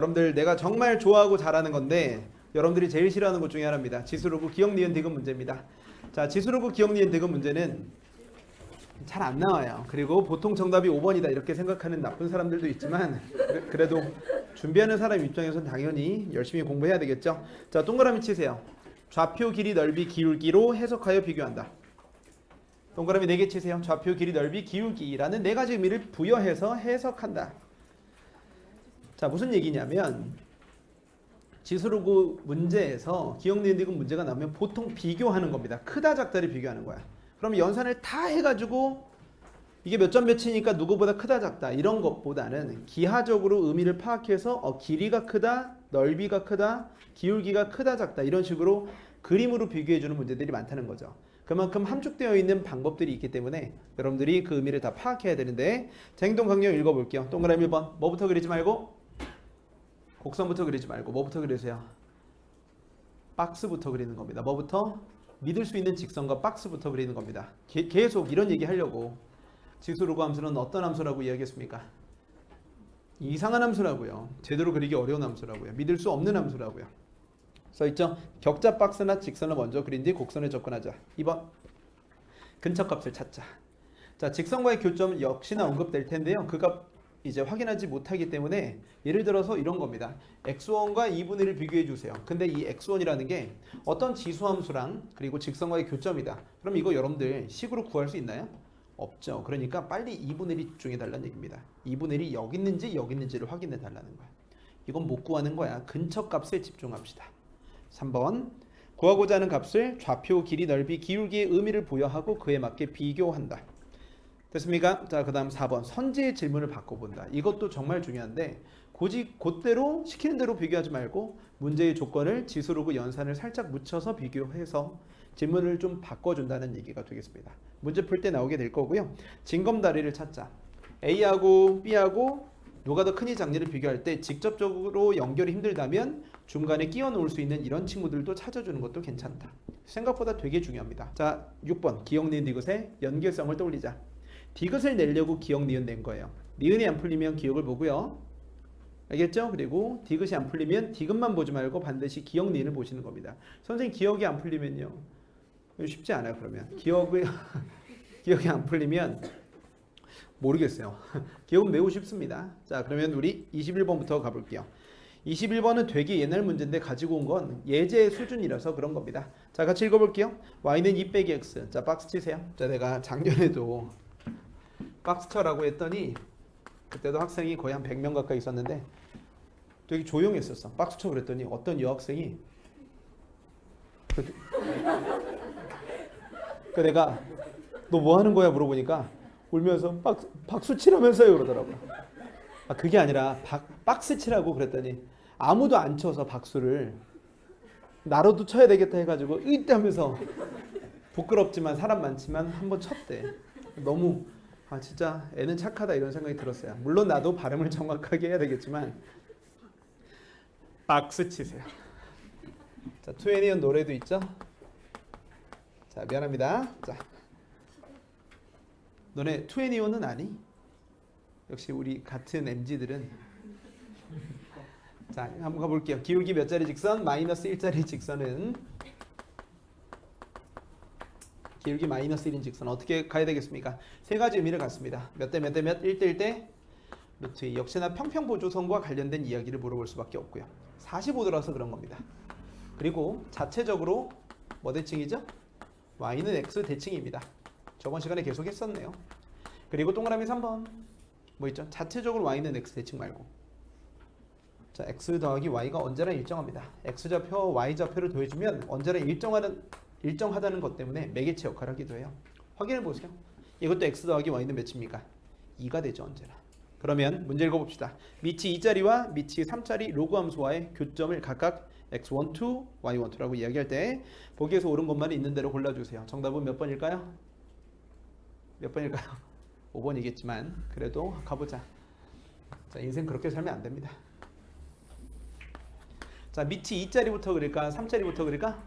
여러분들 내가 정말 좋아하고 잘하는 건데 여러분들이 제일 싫어하는 것 중에 하나입니다. 지수로그 기억 니은 디귿 문제입니다. 자, 지수로그 기억 니은 디귿 문제는 잘 안 나와요. 그리고 보통 정답이 5번이다 이렇게 생각하는 나쁜 사람들도 있지만 그래도 준비하는 사람 입장에서는 당연히 열심히 공부해야 되겠죠. 자, 동그라미 치세요. 좌표 길이 넓이 기울기로 해석하여 비교한다. 동그라미 4개 치세요. 좌표 길이 넓이 기울기라는 4가지 의미를 부여해서 해석한다. 자, 무슨 얘기냐면 지수로그 문제에서 기억 니은 디귿 문제가 나오면 보통 비교하는 겁니다. 크다 작다를 비교하는 거야. 그럼 연산을 다 해가지고 이게 몇 점 몇이니까 누구보다 크다 작다 이런 것보다는 기하적으로 의미를 파악해서 길이가 크다, 넓이가 크다, 기울기가 크다 작다 이런 식으로 그림으로 비교해주는 문제들이 많다는 거죠. 그만큼 함축되어 있는 방법들이 있기 때문에 여러분들이 그 의미를 다 파악해야 되는데 자, 행동 강령 읽어볼게요. 동그라미 1번 뭐부터 그리지 말고 곡선부터 그리지 말고 뭐부터 그리세요? 박스부터 그리는 겁니다. 뭐부터? 믿을 수 있는 직선과 박스부터 그리는 겁니다. 계속 이런 얘기 하려고 지수로그 함수는 어떤 함수라고 이야기했습니까? 이상한 함수라고요. 제대로 그리기 어려운 함수라고요. 믿을 수 없는 함수라고요. 써있죠? 격자 박스나 직선을 먼저 그린 뒤 곡선에 접근하자. 2번 근처값을 찾자. 자, 직선과의 교점 역시나 언급될 텐데요. 그 값 이제 확인하지 못하기 때문에 예를 들어서 이런 겁니다. x1과 2분의 1을 비교해 주세요. 근데 이 x1이라는 게 어떤 지수함수랑 그리고 직선과의 교점이다. 그럼 이거 여러분들 식으로 구할 수 있나요? 없죠. 그러니까 빨리 2분의 1이 집중해 달라는 얘기입니다. 2분의 1이 여기 있는지 여기 있는지를 확인해 달라는 거야. 이건 못 구하는 거야. 근처 값에 집중합시다. 3번 구하고자 하는 값을 좌표 길이 넓이 기울기의 의미를 부여하고 그에 맞게 비교한다. 됐습니까? 자, 그 다음 4번 선지의 질문을 바꿔본다. 이것도 정말 중요한데 그대로 시키는 대로 비교하지 말고 문제의 조건을 지수로그 연산을 살짝 묻혀서 비교해서 질문을 좀 바꿔준다는 얘기가 되겠습니다. 문제 풀 때 나오게 될 거고요. 징검다리를 찾자. A하고 B하고 누가 더 크니 작니를 비교할 때 직접적으로 연결이 힘들다면 중간에 끼워 놓을 수 있는 이런 친구들도 찾아주는 것도 괜찮다. 생각보다 되게 중요합니다. 자, 6번 기억 니은 디귿의 연결성을 떠올리자. 디귿을 내려고 기억 니은 낸 거예요. 니은이 안 풀리면 기억을 보고요. 알겠죠? 그리고 디귿이 안 풀리면 디귿만 보지 말고 반드시 기억 니은을 보시는 겁니다. 선생님 기억이 안 풀리면요. 쉽지 않아요. 그러면 기억이 안 풀리면 모르겠어요. 기억은 매우 쉽습니다. 자, 그러면 우리 21번부터 가볼게요. 21번은 되게 옛날 문제인데 가지고 온 건 예제 수준이라서 그런 겁니다. 자, 같이 읽어볼게요. y는 2 빼기 x. 자, 박스 치세요. 자, 내가 작년에도 박스 쳐라고 했더니 그때도 학생이 거의 한 100명 가까이 있었는데 되게 조용했었어. 박스 쳐 그랬더니 어떤 여학생이 그 내가 너 뭐 하는 거야 물어보니까 울면서 박수 치라면서요 그러더라고요. 아, 그게 아니라 박스 치라고 그랬더니 아무도 안 쳐서 박수를 나로도 쳐야 되겠다 해가지고 이때 하면서 부끄럽지만 사람 많지만 한번 쳤대. 너무 진짜 애는 착하다 이런 생각이 들었어요. 물론 나도 발음을 정확하게 해야 되겠지만 박스 치세요. 자, 투애니언 노래도 있죠. 자, 미안합니다. 자, 너네 투애니언은 아니? 역시 우리 같은 MZ들은 자, 한번 가볼게요. 기울기 몇 자리 직선? 마이너스 1자리 직선은 기울기 마이너스 1인 직선 어떻게 가야 되겠습니까? 세 가지 의미를 갖습니다. 몇 대 몇 대 몇? 1대 1대 루트 2. 역시나 평평보조선과 관련된 이야기를 물어볼 수밖에 없고요. 45도라서 그런 겁니다. 그리고 자체적으로 뭐 대칭이죠? y는 x 대칭입니다. 저번 시간에 계속 했었네요. 그리고 동그라미 3번 뭐 있죠? 자체적으로 y는 x 대칭 말고 자, x 더하기 y가 언제나 일정합니다. x좌표 y좌표를 더해주면 언제나 일정하다는 것 때문에 매개체 역할을 하기도 해요. 확인해 보세요. 이것도 x 더하기 y는 몇입니까? 2가 되죠 언제나. 그러면 문제 읽어봅시다. 밑이 2자리와 밑이 3자리 로그 함수와의 교점을 각각 x12, y12라고 이야기할 때 보기에서 옳은 것만 있는 대로 골라주세요. 정답은 몇 번일까요? 몇 번일까요? 5번이겠지만 그래도 가보자. 자, 인생 그렇게 살면 안 됩니다. 자, 밑이 2자리부터 그릴까? 3자리부터 그릴까?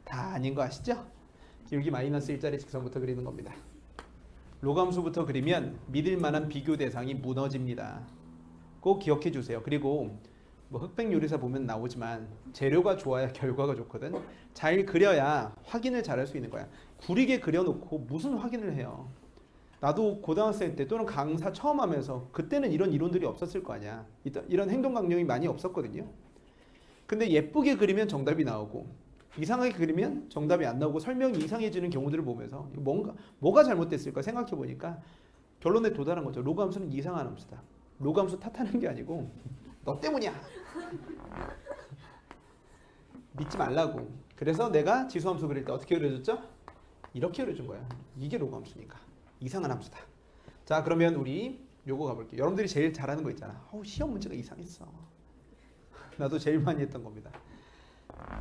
다 아닌 거 아시죠? 기울기 마이너스 1자리 직선부터 그리는 겁니다. 로그 함수부터 그리면 믿을 만한 비교 대상이 무너집니다. 꼭 기억해 주세요. 그리고 뭐 흑백 요리사 보면 나오지만 재료가 좋아야 결과가 좋거든. 잘 그려야 확인을 잘 할 수 있는 거야. 구리게 그려놓고 무슨 확인을 해요. 나도 고등학생 때 또는 강사 처음 하면서 그때는 이런 이론들이 없었을 거 아니야. 이런 행동 강령이 많이 없었거든요. 근데 예쁘게 그리면 정답이 나오고 이상하게 그리면 정답이 안 나오고 설명이 이상해지는 경우들을 보면서 뭐가 잘못됐을까 생각해 보니까 결론에 도달한 거죠. 로그 함수는 이상한 함수다. 로그 함수 탓하는 게 아니고 너 때문이야. 믿지 말라고. 그래서 내가 지수함수 그릴 때 어떻게 그려줬죠? 이렇게 그려준 거야. 이게 로그 함수니까. 이상한 함수다. 자, 그러면 우리 요거 가볼게요. 여러분들이 제일 잘하는 거 있잖아. 시험 문제가 이상했어. 나도 제일 많이 했던 겁니다.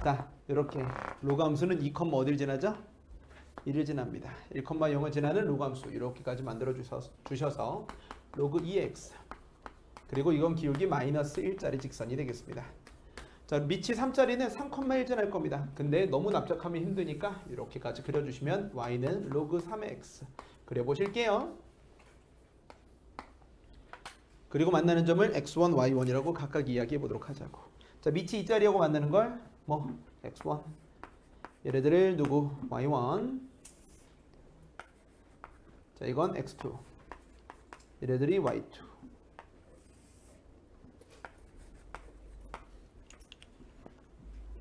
자, 이렇게 로그 함수는 2, 어딜 지나죠? 1을 지납니다. 1,0을 지나는 로그 함수 이렇게까지 만들어 주셔서 로그 2x 그리고 이건 기울기 마이너스 1짜리 직선이 되겠습니다. 자, 밑이 3짜리는 3,1 지날 겁니다. 근데 너무 납작하면 힘드니까 이렇게까지 그려주시면 y는 로그 3x 그려보실게요. 그리고 만나는 점을 x1, y1이라고 각각 이야기해 보도록 하자고. 자, 밑이 2짜리하고 만나는 걸 뭐 x1 얘네들을 누구 y1 자, 이건 x2 얘네들이 y2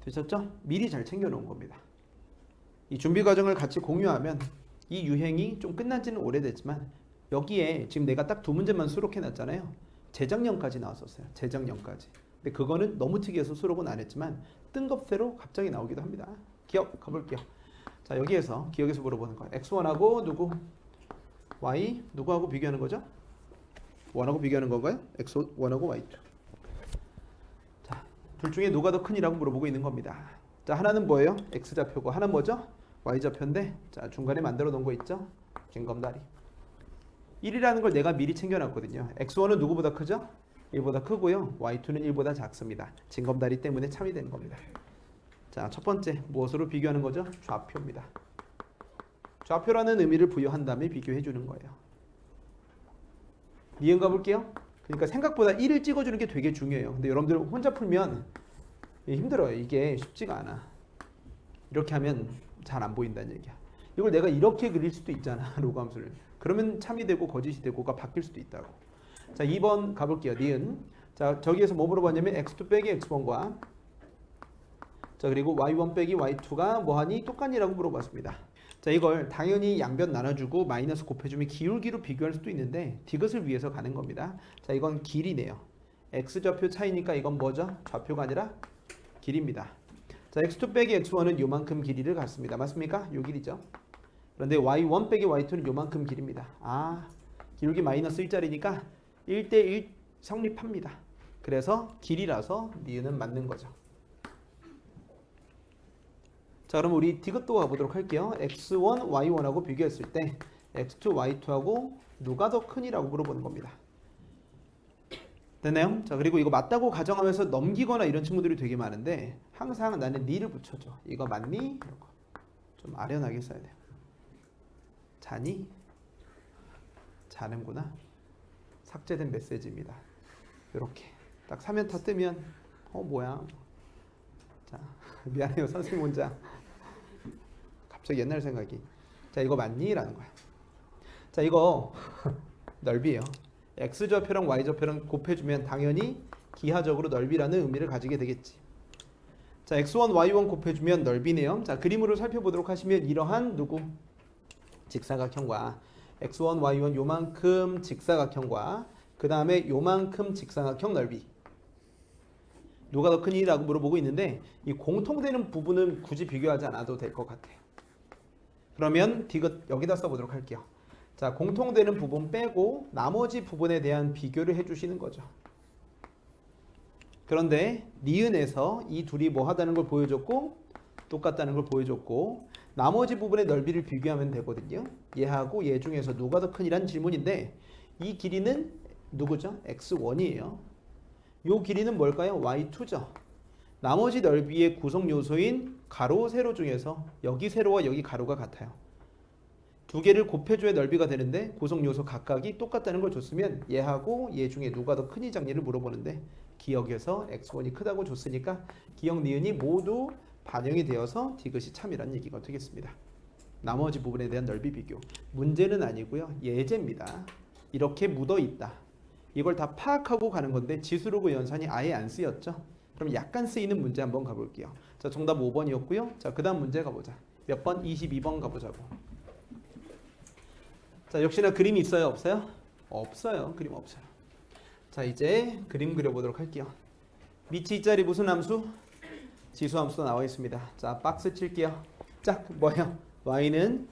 되셨죠? 미리 잘 챙겨 놓은 겁니다. 이 준비 과정을 같이 공유하면 이 유행이 좀 끝난 지는 오래됐지만 여기에 지금 내가 딱 두 문제만 수록해 놨잖아요. 재작년까지 나왔었어요. 재작년까지. 근데 그거는 너무 특이해서 수록은 안 했지만 뜬금새로 갑자기 나오기도 합니다. 기억 가볼게요. 자, 여기에서 기억에서 물어보는 거예요. x1하고 누구? y 누구하고 비교하는 거죠? 1하고 비교하는 건가요? x1하고 y2. 자, 둘 중에 누가 더 큰이라고 물어보고 있는 겁니다. 자, 하나는 뭐예요? x좌표고 하나는 뭐죠? y좌표인데 자, 중간에 만들어 놓은 거 있죠? 징검다리. 1이라는 걸 내가 미리 챙겨놨거든요. x1은 누구보다 크죠? 1보다 크고요. y2는 1보다 작습니다. 징검다리 때문에 참이 되는 겁니다. 자, 첫 번째 무엇으로 비교하는 거죠? 좌표입니다. 좌표라는 의미를 부여한 다음에 비교해 주는 거예요. 이해 가볼게요. 그러니까 생각보다 1을 찍어주는 게 되게 중요해요. 근데 여러분들 혼자 풀면 힘들어요. 이게 쉽지가 않아. 이렇게 하면 잘 안 보인다는 얘기야. 이걸 내가 이렇게 그릴 수도 있잖아. 로그 함수를. 그러면 참이 되고 거짓이 되고가 바뀔 수도 있다고. 자, 2번 가볼게요. 니은. 자, 저기에서 뭐 물어봤냐면 x2 빼기 x1과 자, 그리고 y1 빼기 y2가 뭐하니? 똑같니라고 물어봤습니다. 자, 이걸 당연히 양변 나눠주고 마이너스 곱해주면 기울기로 비교할 수도 있는데 디귿을 위해서 가는 겁니다. 자, 이건 길이네요. x좌표 차이니까 이건 뭐죠? 좌표가 아니라 길이입니다. 자, x2 빼기 x1은 요만큼 길이를 갖습니다. 맞습니까? 요 길이죠. 그런데 y1 빼기 y2는 요만큼 길입니다. 아, 기울기 마이너스 1짜리니까 1대1 성립합니다. 그래서 길이라서 니은은 맞는 거죠. 자, 그럼 우리 디귿도 가보도록 할게요. x1, y1하고 비교했을 때 x2, y2하고 누가 더 큰이라고 물어보는 겁니다. 됐나요? 자, 그리고 이거 맞다고 가정하면서 넘기거나 이런 친구들이 되게 많은데 항상 나는 니를 붙여줘. 이거 맞니? 이런 거. 좀 아련하게 써야 돼요. 자니? 자는구나. 삭제된 메시지입니다. 이렇게 딱 3연타 뜨면 뭐야? 자, 미안해요 선생님 혼자 갑자기 옛날 생각이. 자, 이거 맞니? 라는 거야. 자, 이거 넓이에요. x좌표랑 y좌표랑 곱해주면 당연히 기하적으로 넓이라는 의미를 가지게 되겠지. 자, x1, y1 곱해주면 넓이네요. 자, 그림으로 살펴보도록 하시면 이러한 누구? 직사각형과 x1, y1 요만큼 직사각형과 그 다음에 요만큼 직사각형 넓이 누가 더 크니라고 물어보고 있는데 이 공통되는 부분은 굳이 비교하지 않아도 될 것 같아요. 그러면 디귿 여기다 써보도록 할게요. 자, 공통되는 부분 빼고 나머지 부분에 대한 비교를 해주시는 거죠. 그런데 니은에서 이 둘이 뭐 하다는 걸 보여줬고 똑같다는 걸 보여줬고 나머지 부분의 넓이를 비교하면 되거든요. 얘하고 얘 중에서 누가 더 크니라는 질문인데 이 길이는 누구죠? x1이에요. 요 길이는 뭘까요? y2죠. 나머지 넓이의 구성 요소인 가로, 세로 중에서 여기 세로와 여기 가로가 같아요. 두 개를 곱해줘야 넓이가 되는데 고속 요소 각각이 똑같다는 걸 줬으면 얘하고 얘 중에 누가 더 크니 작니를 물어보는데 기억에서 x1이 크다고 줬으니까 기억 니은이 모두 반영이 되어서 디귿이 참이라는 얘기가 되겠습니다. 나머지 부분에 대한 넓이 비교. 문제는 아니고요. 예제입니다. 이렇게 묻어 있다. 이걸 다 파악하고 가는 건데 지수로그 연산이 아예 안 쓰였죠. 그럼 약간 쓰이는 문제 한번 가볼게요. 자, 정답 5번이었고요. 자, 그 다음 문제 가보자. 몇 번? 22번 가보자고. 자, 역시나 그림이 있어요? 없어요? 없어요. 그림 없어요. 자, 이제 그림 그려보도록 할게요. 밑이 이 자리 무슨 함수? 지수함수도 나와 있습니다. 자, 박스 칠게요. 짝, 뭐예요? y는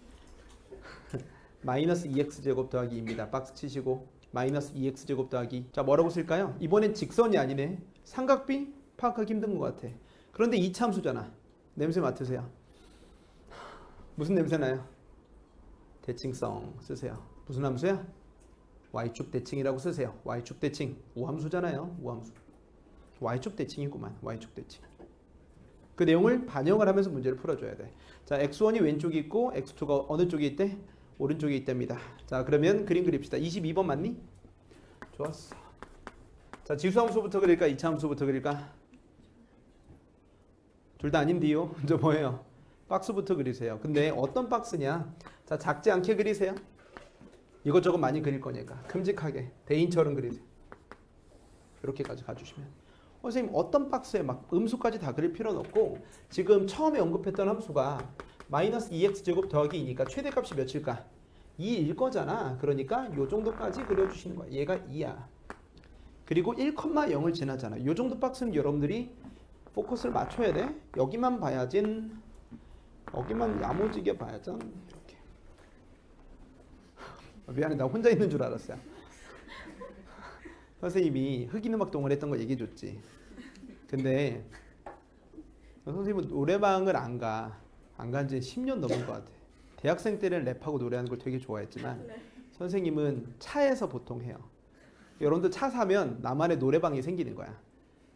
마이너스 2x제곱 더하기 2입니다. 박스 치시고 마이너스 2x제곱 더하기. 자, 뭐라고 쓸까요? 이번엔 직선이 아니네. 삼각비? 파악하기 힘든 것 같아. 그런데 이차함수잖아. 냄새 맡으세요. 무슨 냄새 나요? 대칭성 쓰세요. 무슨 함수야? y축 대칭이라고 쓰세요. y축 대칭. 우함수잖아요. 우함수. y축 대칭이구만. y축 대칭. 그 내용을 반영을 하면서 문제를 풀어줘야 돼. 자, x1이 왼쪽에 있고 x2가 어느 쪽에 있대? 오른쪽에 있답니다. 자, 그러면 그림 그립시다. 22번 맞니? 좋았어. 자, 지수함수부터 그릴까? 이차함수부터 그릴까? 둘 다 아닌데요. 먼저 뭐예요? 박스부터 그리세요. 근데 어떤 박스냐? 자, 작지 않게 그리세요. 이것저것 많이 그릴 거니까 큼직하게 대인처럼 그리세요. 이렇게까지 가주시면 선생님 어떤 박스에 막 음수까지 다 그릴 필요는 없고 지금 처음에 언급했던 함수가 마이너스 2x제곱 더하기 2니까 최대값이 몇일까? 2일 거잖아. 그러니까 요 정도까지 그려주시는 거야. 얘가 2야. 그리고 1,0을 지나잖아. 요 정도 박스는 여러분들이 포커스를 맞춰야 돼. 여기만 봐야진, 여기만 야무지게 봐야죠. 이렇게. 미안해, 나 혼자 있는 줄 알았어요. 선생님이 흑인음악 동아리 했던 거 얘기해줬지. 근데 선생님은 노래방을 안 간 지 10년 넘은 것 같아. 대학생 때는 랩하고 노래하는 걸 되게 좋아했지만 선생님은 차에서 보통 해요. 여러분들 차 사면 나만의 노래방이 생기는 거야.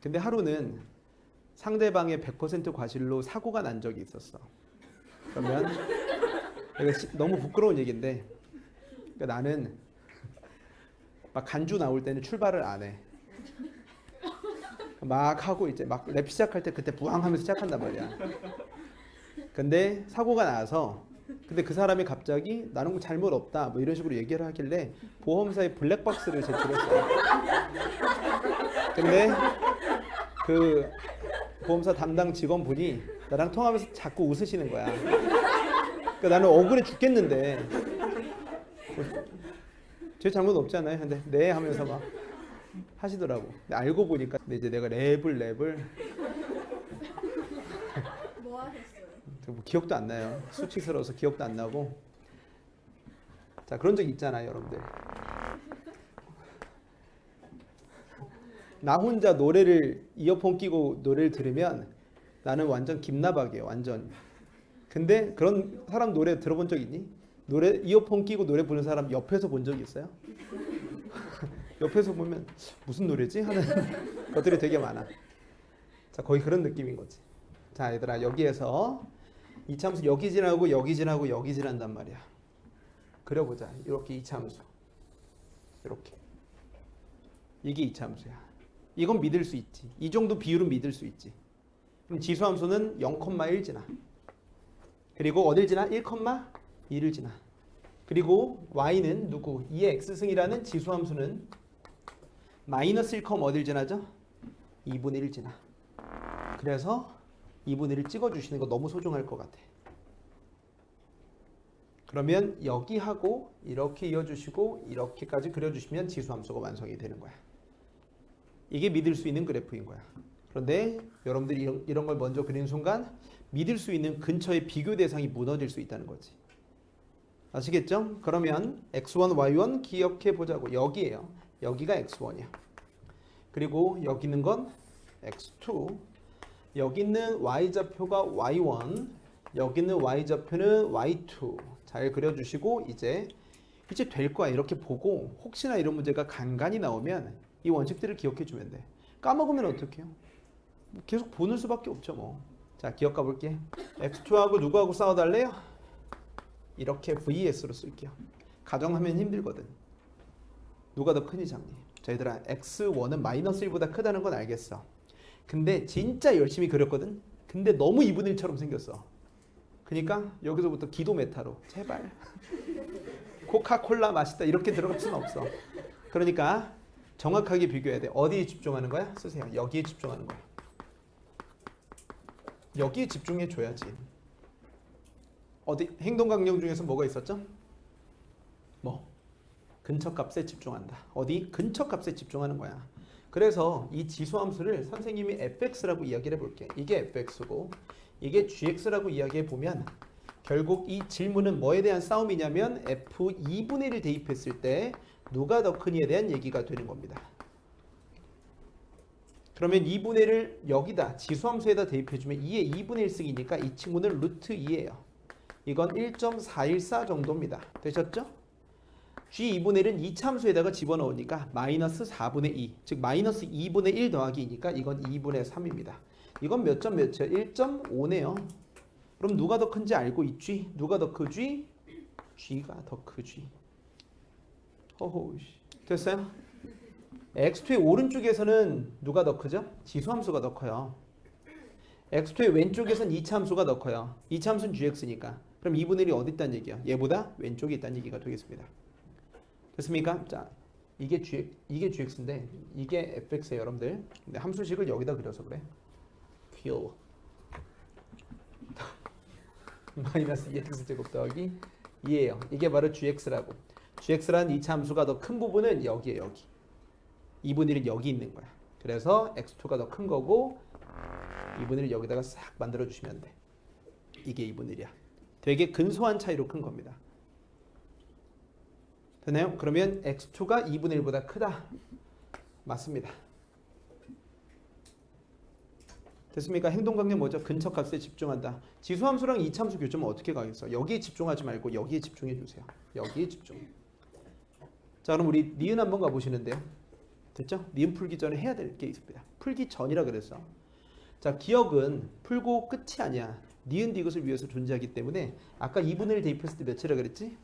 근데 하루는 상대방의 100% 과실로 사고가 난 적이 있었어. 그러면 너무 부끄러운 얘기인데 그러니까 나는 막 간주 나올 때는 출발을 안 해. 막 하고 이제 막 랩 시작할 때 그때 부항하면서 시작한단 말이야. 근데 사고가 나서 근데 그 사람이 갑자기 나는 뭐 잘못 없다 뭐 이런 식으로 얘기를 하길래 보험사에 블랙박스를 제출했어요. 근데 그 보험사 담당 직원분이 나랑 통화하면서 자꾸 웃으시는 거야. 그러니까 나는 억울해 죽겠는데 제 잘못 없잖아요. 근데 네 하면서 막 하시더라고. 근데 알고 보니까 근데 이제 내가 랩을 뭐 하셨어요? 뭐 기억도 안 나요. 수치스러워서 기억도 안 나고. 자, 그런 적 있잖아요, 여러분들. 나 혼자 노래를 이어폰 끼고 노래를 들으면 나는 완전 김나박이에요, 완전. 근데 그런 사람 노래 들어본 적 있니? 노래 이어폰 끼고 노래 부르는 사람 옆에서 본 적 있어요? 옆에서 보면 무슨 노래지? 하는 것들이 되게 많아. 자, 거의 그런 느낌인 거지. 자, 얘들아, 여기에서 이차함수 여기 지나고 여기 지나고 여기 지난단 말이야. 그려보자. 이렇게 이차함수. 이렇게. 이게 이차함수야. 이건 믿을 수 있지. 이 정도 비율은 믿을 수 있지. 그럼 지수함수는 0,1 지나. 그리고 어딜 지나? 1,2를 지나. 그리고 y는 누구? 2의 x승이라는 지수함수는 마이너스 1, 어딜 지나죠? 2분의 1 지나. 그래서 2분의 1을 찍어주시는 거 너무 소중할 것 같아. 그러면 여기하고 이렇게 이어주시고 이렇게까지 그려주시면 지수함수가 완성이 되는 거야. 이게 믿을 수 있는 그래프인 거야. 그런데 여러분들이 이런 걸 먼저 그리는 순간 믿을 수 있는 근처의 비교 대상이 무너질 수 있다는 거지. 아시겠죠? 그러면 x1, y1 기억해 보자고. 여기에요. 여기가 x1이야. 그리고 여기 있는 건 x2. 여기 있는 y좌표가 y1. 여기 있는 y좌표는 y2. 잘 그려주시고 이제 될 거야. 이렇게 보고 혹시나 이런 문제가 간간히 나오면 이 원칙들을 기억해 주면 돼. 까먹으면 어떡해요? 계속 보는 수밖에 없죠 뭐. 자, 기억 가볼게. x2하고 누구하고 싸워달래요? 이렇게 VS로 쓸게요. 가정하면 힘들거든. 누가 더 크니 작니? 자 얘들아 x1은 마이너스 1보다 크다는 건 알겠어. 근데 진짜 열심히 그렸거든. 근데 너무 2분의 1처럼 생겼어. 그러니까 여기서부터 기도 메타로 제발 코카콜라 맛있다 이렇게 들어갈 수는 없어. 그러니까 정확하게 비교해야 돼. 어디에 집중하는 거야? 쓰세요. 여기에 집중하는 거야. 여기에 집중해 줘야지. 어디 행동 강령 중에서 뭐가 있었죠? 뭐 근처값에 집중한다. 어디? 근처값에 집중하는 거야. 그래서 이 지수함수를 선생님이 fx라고 이야기를 해볼게. 이게 fx고 이게 gx라고 이야기해 보면 결국 이 질문은 뭐에 대한 싸움이냐면 f2분의 1을 대입했을 때 누가 더 크니에 대한 얘기가 되는 겁니다. 그러면 2분의 1을 여기다 지수함수에다 대입해주면 2의 2분의 1승이니까 이 친구는 루트 2예요. 이건 1.414 정도입니다. 되셨죠? g2분의 1은 이차함수에다가 집어넣으니까 마이너스 4분의 2, 즉 마이너스 2분의 1 더하기 2니까 이건 2분의 3입니다. 이건 몇 점 몇이요? 1.5네요. 그럼 누가 더 큰지 알고 있지? 누가 더 크지? g가 더 크지. 허허, 됐어요? x2의 오른쪽에서는 누가 더 크죠? 지수함수가 더 커요. x2의 왼쪽에서는 이차함수가 더 커요. 이차함수는 gx니까. 그럼 2분의 1이 어디 있다는 얘기야? 얘보다 왼쪽에 있다는 얘기가 되겠습니다. 됐습니까? 자, 이게 gx인데 이게 fx예요, 여러분들. 근데 함수식을 여기다 그려서 그래. kill 마이너스 2x 제곱 더하기 2예요. 이게 바로 gx라고. gx라는 2차 함수가 더 큰 부분은 여기에 여기. 2분의 1은 여기 있는 거야. 그래서 x2가 더 큰 거고 2분의 1 여기다가 싹 만들어 주시면 돼. 이게 2분의 1이야. 되게 근소한 차이로 큰 겁니다. 되나요? 그러면 x2가 2분의 1보다 크다. 맞습니다. 됐습니까? 행동강령 뭐죠? 근처값에 집중한다. 지수함수랑 이차함수 교점은 어떻게 가겠어? 여기에 집중하지 말고 여기에 집중해 주세요. 여기에 집중. 자, 그럼 우리 니은 한번 가보시는데요. 됐죠? 니은 풀기 전에 해야 될 게 있습니다. 풀기 전이라 그랬어. 자, 기억은 풀고 끝이 아니야. 니은 디귿을 위해서 존재하기 때문에 아까 2분의 1 대입했을 때 몇이라 그랬지?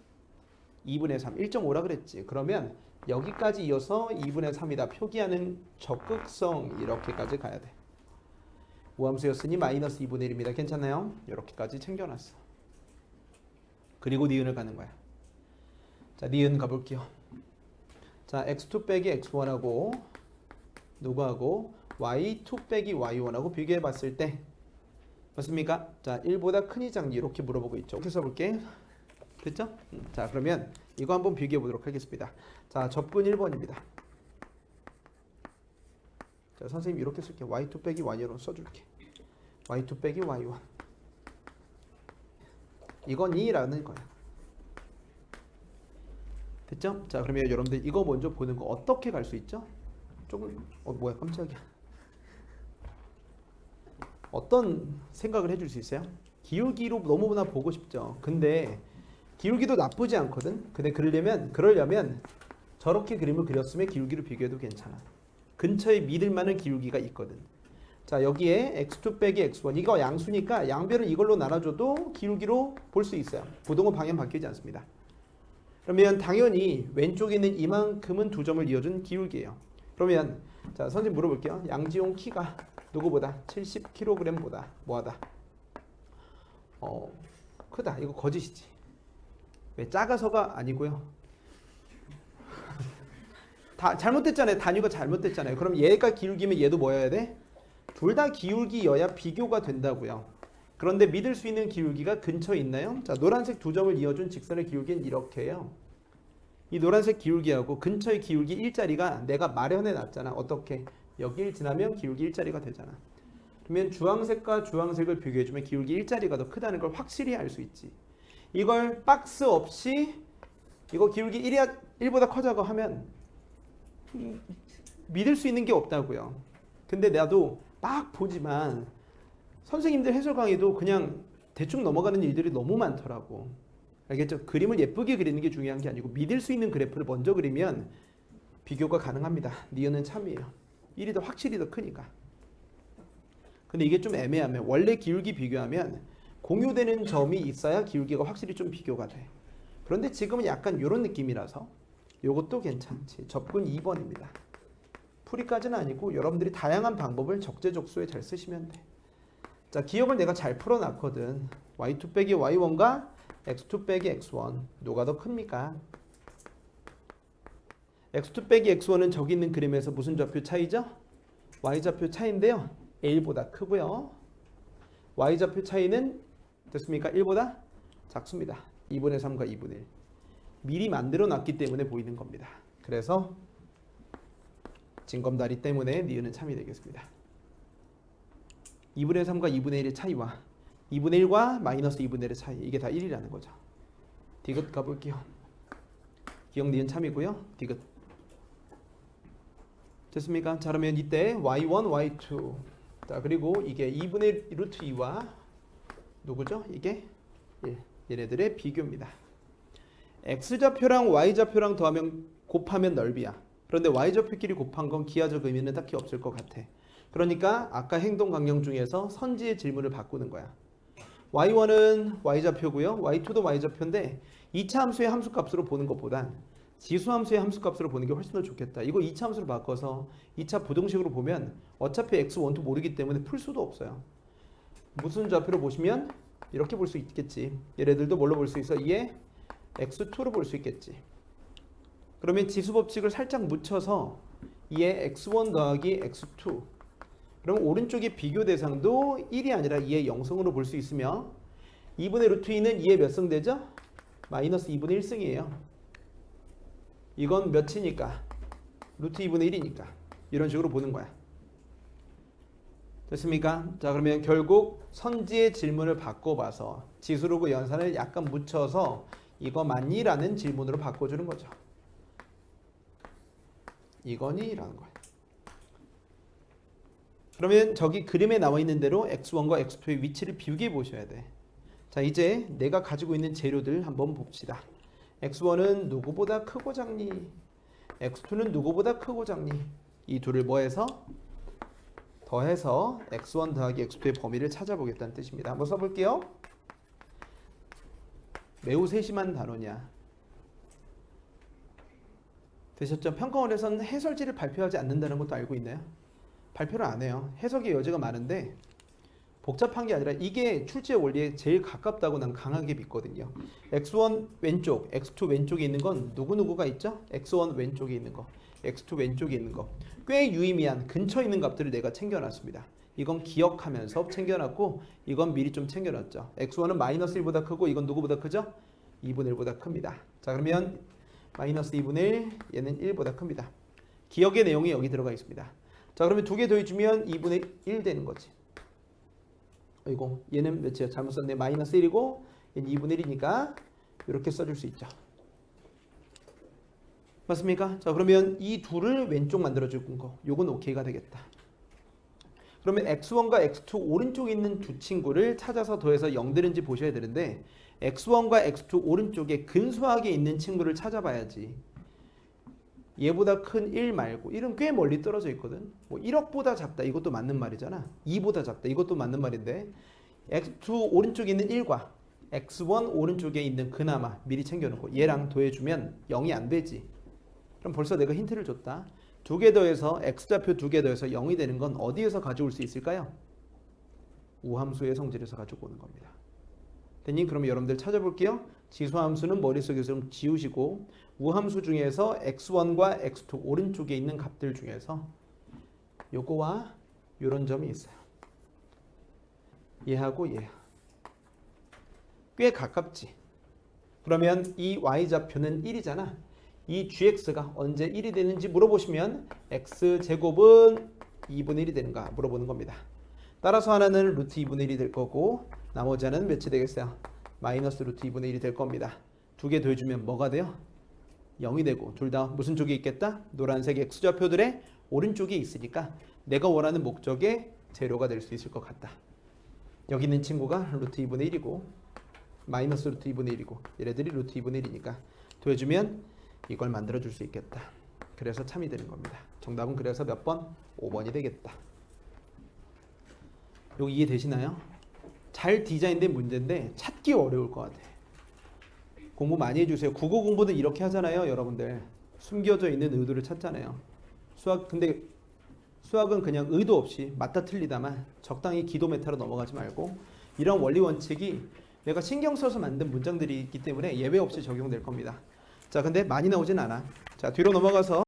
2분의 3, 1.5라 그랬지. 그러면 여기까지 이어서 2분의 3이다 표기하는 적극성 이렇게까지 가야 돼. 우함수였으니 마이너스 2분의 1입니다. 괜찮나요? 이렇게까지 챙겨놨어. 그리고 니은을 가는 거야. 자, 니은 가볼게요. 자, x2 빼기 x1하고 누구하고 y2 빼기 y1하고 비교해 봤을 때 맞습니까? 자, 1보다 크니 작니 이렇게 물어보고 있죠. 이렇게 써볼게. 됐죠? 자, 그러면 이거 한번 비교해 보도록 하겠습니다. 자, 접근 1번입니다. 자, 선생님 이렇게 쓸게. y2 빼기 y1로 써줄게. y2 빼기 y1 이건 2라는 거야. 됐죠? 자, 그러면 여러분들 이거 먼저 보는 거 어떻게 갈 수 있죠? 조금 뭐야 깜짝이야. 어떤 생각을 해줄 수 있어요? 기울기로 너무나 보고 싶죠. 근데 기울기도 나쁘지 않거든. 근데 그러려면 저렇게 그림을 그렸으면 기울기로 비교해도 괜찮아. 근처에 믿을 만한 기울기가 있거든. 자, 여기에 x2 빼기 x1 이거 양수니까 양변을 이걸로 나눠줘도 기울기로 볼 수 있어요. 부동호 방향 바뀌지 않습니다. 그러면 당연히 왼쪽에 있는 이만큼은 두 점을 이어준 기울기예요. 그러면 자, 선생님 물어볼게요. 양지용 키가 누구보다 70kg보다 뭐하다? 크다. 이거 거짓이지. 왜 작아서가 아니고요. 다 잘못됐잖아요. 단위가 잘못됐잖아요. 그럼 얘가 기울기면 얘도 뭐여야 돼? 둘 다 기울기여야 비교가 된다고요. 그런데 믿을 수 있는 기울기가 근처에 있나요? 자, 노란색 두 점을 이어준 직선의 기울기는 이렇게 해요. 이 노란색 기울기하고 근처의 기울기 일자리가 내가 마련해 놨잖아. 어떻게? 여기를 지나면 기울기 일자리가 되잖아. 그러면 주황색과 주황색을 비교해주면 기울기 일자리가 더 크다는 걸 확실히 알 수 있지. 이걸 박스 없이 이거 기울기 1보다 커져가 하면 믿을 수 있는 게 없다고요. 근데 나도 막 보지만 선생님들 해설 강의도 그냥 대충 넘어가는 일들이 너무 많더라고. 알겠죠? 그림을 예쁘게 그리는 게 중요한 게 아니고 믿을 수 있는 그래프를 먼저 그리면 비교가 가능합니다. 니은은 참이에요. 1이 더 확실히 더 크니까. 근데 이게 좀 애매하면 원래 기울기 비교하면 공유되는 점이 있어야 기울기가 확실히 좀 비교가 돼. 그런데 지금은 약간 이런 느낌이라서 이것도 괜찮지. 접근 2번입니다. 풀이까지는 아니고 여러분들이 다양한 방법을 적재적소에 잘 쓰시면 돼. 자, 기억을 내가 잘 풀어놨거든. y2 빼기 y1과 x2 빼기 x1 누가 더 큽니까? x2 빼기 x1은 저기 있는 그림에서 무슨 좌표 차이죠? y좌표 차이인데요. 1보다 크고요. y좌표 차이는 됐습니까? 1보다 작습니다. 2분의 3과 2분의 1. 미리 만들어 놨기 때문에 보이는 겁니다. 그래서 징검다리 때문에 니은은 참이 되겠습니다. 2분의 3과 2분의 1의 차이와 2분의 1과 마이너스 2분의 1의 차이, 이게 다 1이라는 거죠. 디귿 가볼게요. 기억 니은 참이고요. 디귿. 됐습니까? 자, 그러면 이때 y1, y2. 자, 그리고 이게 2분의 루트 2와 누구죠? 이게 1. 얘네들의 비교입니다. x좌표랑 y좌표랑 더하면 곱하면 넓이야. 그런데 y좌표끼리 곱한 건 기하적 의미는 딱히 없을 것 같아. 그러니까 아까 행동 강령 중에서 선지의 질문을 바꾸는 거야. y1은 y좌표고요. y2도 y좌표인데 2차 함수의 함수값으로 보는 것보단 지수함수의 함수값으로 보는 게 훨씬 더 좋겠다. 이거 2차 함수로 바꿔서 2차 부등식으로 보면 어차피 x1, 2 모르기 때문에 풀 수도 없어요. 무슨 좌표로 보시면 이렇게 볼 수 있겠지. 얘네들도 뭘로 볼 수 있어? 이에 x2로 볼 수 있겠지. 그러면 지수법칙을 살짝 묻혀서 이에 x1 더하기 x2. 그럼 오른쪽의 비교 대상도 1이 아니라 2의 0승으로 볼 수 있으며 2분의 루트 2는 2의 몇 승 되죠? 마이너스 2분의 1승이에요. 이건 몇이니까? 루트 2분의 1이니까. 이런 식으로 보는 거야. 됐습니까? 자, 그러면 결국 선지의 질문을 바꿔봐서 지수로그 연산을 약간 묻혀서 이거 맞니? 라는 질문으로 바꿔주는 거죠. 이거니? 라는 거야. 그러면 저기 그림에 나와 있는 대로 x1과 x2의 위치를 비교해 보셔야 돼. 자, 이제 내가 가지고 있는 재료들 한번 봅시다. x1은 누구보다 크고 작니? x2는 누구보다 크고 작니? 이 둘을 뭐해서? 더해서 x1 더하기 x2의 범위를 찾아보겠다는 뜻입니다. 한번 써볼게요. 매우 세심한 단어냐? 되셨죠? 평가원에서는 해설지를 발표하지 않는다는 것도 알고 있나요? 발표를 안 해요. 해석의 여지가 많은데 복잡한 게 아니라 이게 출제 원리에 제일 가깝다고 난 강하게 믿거든요. x1 왼쪽, x2 왼쪽에 있는 건 누구누구가 있죠? x1 왼쪽에 있는 거, x2 왼쪽에 있는 거. 꽤 유의미한 근처에 있는 값들을 내가 챙겨놨습니다. 이건 기억하면서 챙겨놨고 이건 미리 좀 챙겨놨죠. x1은 마이너스 1보다 크고 이건 누구보다 크죠? 2분의 1보다 큽니다. 자, 그러면 마이너스 2분의 1, 얘는 1보다 큽니다. 기억의 내용이 여기 들어가 있습니다. 자, 그러면 두 개 더해주면 2분의 1 되는 거지. 이거 얘는 몇이야? 잘못 썼네. 마이너스 1이고 얘는 2분의 1이니까 이렇게 써줄 수 있죠. 맞습니까? 자, 그러면 이 둘을 왼쪽 만들어줄 거 요건 오케이가 되겠다. 그러면 x1과 x2 오른쪽에 있는 두 친구를 찾아서 더해서 0 되는지 보셔야 되는데 x1과 x2 오른쪽에 근소하게 있는 친구를 찾아봐야지. 얘보다 큰 1 말고 1은 꽤 멀리 떨어져 있거든. 뭐 1억보다 작다 이것도 맞는 말이잖아. 2보다 작다 이것도 맞는 말인데 x2 오른쪽에 있는 1과 x1 오른쪽에 있는 그나마 미리 챙겨놓고 얘랑 더해주면 0이 안 되지. 그럼 벌써 내가 힌트를 줬다. 두 개 더해서 x좌표 두 개 더해서 0이 되는 건 어디에서 가져올 수 있을까요? 우함수의 성질에서 가지고 오는 겁니다. 됐니? 그럼 여러분들 찾아볼게요. 지수함수는 머릿속에서 좀 지우시고 우함수 중에서 x1과 x2 오른쪽에 있는 값들 중에서 요거와 요런 점이 있어요. 얘하고 얘. 꽤 가깝지. 그러면 이 y좌표는 1이잖아. 이 gx가 언제 1이 되는지 물어보시면 x제곱은 2분의 1이 되는가 물어보는 겁니다. 따라서 하나는 루트 2분의 1이 될 거고 나머지 하나는 몇이 되겠어요? 마이너스 루트 2분의 1이 될 겁니다. 두 개 더해주면 뭐가 돼요? 0이 되고 둘 다 무슨 쪽에 있겠다? 노란색 x좌표들의 오른쪽에 있으니까 내가 원하는 목적의 재료가 될 수 있을 것 같다. 여기 있는 친구가 루트 2분의 1이고 마이너스 루트 2분의 1이고 얘네들이 루트 2분의 1이니까 더해주면 이걸 만들어줄 수 있겠다. 그래서 참이 되는 겁니다. 정답은 그래서 몇 번? 5번이 되겠다. 여기 이해되시나요? 잘 디자인된 문제인데 찾기 어려울 것 같아. 공부 많이 해주세요. 국어 공부는 이렇게 하잖아요, 여러분들. 숨겨져 있는 의도를 찾잖아요. 근데 수학은 그냥 의도 없이 맞다 틀리다만 적당히 기도 메타로 넘어가지 말고 이런 원리 원칙이 내가 신경 써서 만든 문장들이 있기 때문에 예외 없이 적용될 겁니다. 자, 근데 많이 나오진 않아. 자, 뒤로 넘어가서